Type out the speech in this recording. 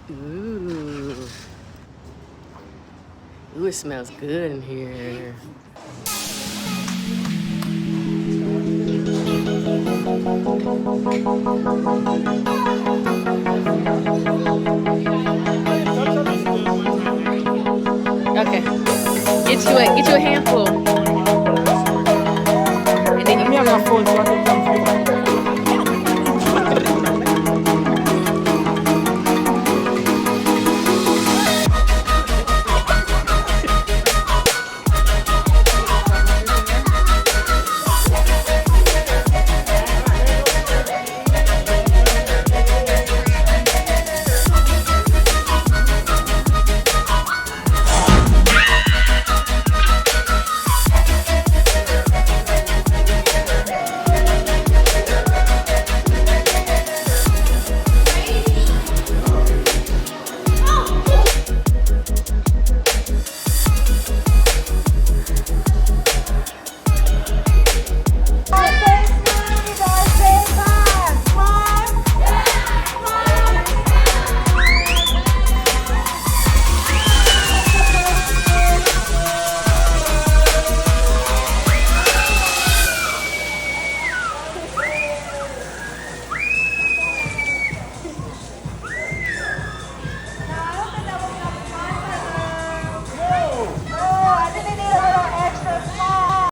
Ooh. Ooh, it smells good in here. Okay. Get you a handful. And then Let me have my phone so I can